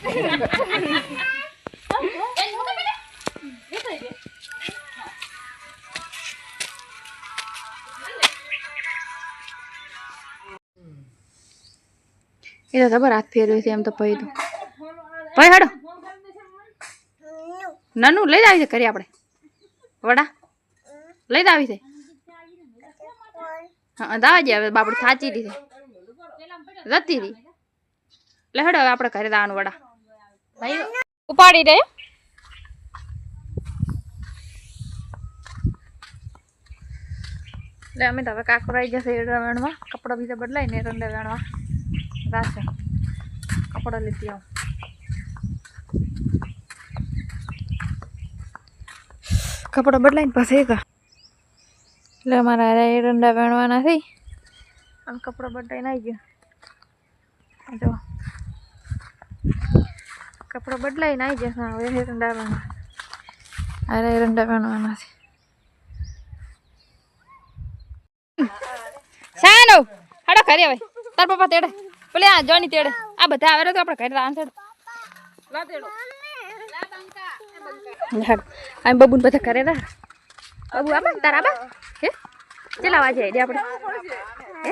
એ તો ખબર હાથ ફેરવે છે એમ તો ભાઈ તો ભાઈ હડો નાનું લઈ આવી છે કરી આપણે વડા લઈ આવી છે હા દાવા જે હવે બાપડી સાચી રહી છે જતી રહી લે હડો હવે આપણે ઘરે દાવાનું વડા ભાઈ ઉપાડી દે લે અમે તો હવે કાકરો આવી જશે એરંડા વેણવા કપડા બીજા બદલાય ને એરંડા વેણવા રાશે કપડા લીધી આવું કપડા બદલાઈને પછી એટલે અમારા એરંડા વેણવાના થઈ અને કપડા બદલાઈને આવી ગયા જો કપડા બદલાઈને આવી જશે હવે એરંડા વેણવા અરે એરંડા વેણવાના છે શાનો હાડો ઘરે હવે તાર પપ્પા તેડે પેલે આ જોની તેડે આ બધા આવે તો આપણે ઘરે આન્સર લા તેડો લા બંકા હાડ આ બબુન બધા ઘરે રા બબુ આબા તાર આબા હે ચલા વાજે દે આપણે હે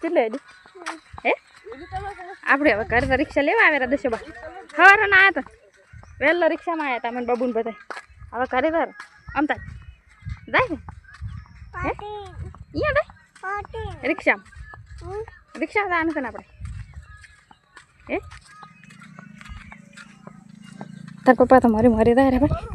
ચલે દે હે આપણે હવે ઘરે રિક્ષા લેવા આવે રા દશોબા હવારે ના આયા તા વેલો રિક્ષામાં આયા તા મને બબુન બધા હવે ઘરે રા આમતા જાય ને હે ઈયા દે રિક્ષા રિક્ષા આને કને આપણે હે તાર પપ્પા તો મારી મારી દે રે ભાઈ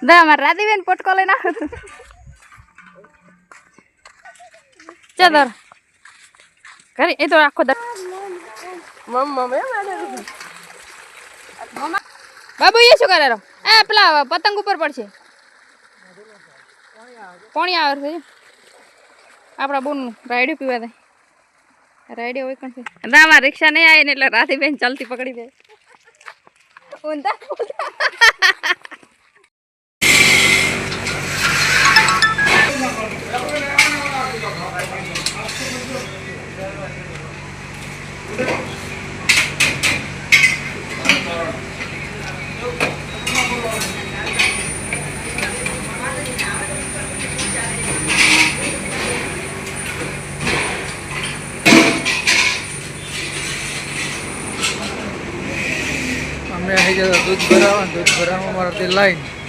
દા માર રાધીબેન પોટકો લઈ નાખ ચાદર કરી એ તો આખો બાબુ એ શું કરે એ પેલા પતંગ ઉપર પડશે પાણી આવે છે આપણા બોન રાયડું પીવા દે રાયડે હોય કણ છે ના મારા રિક્ષા નહીં આવે ને એટલે રાધીબેન ચાલતી પકડી દે ઊંધા दूध भरा हमारा लाइन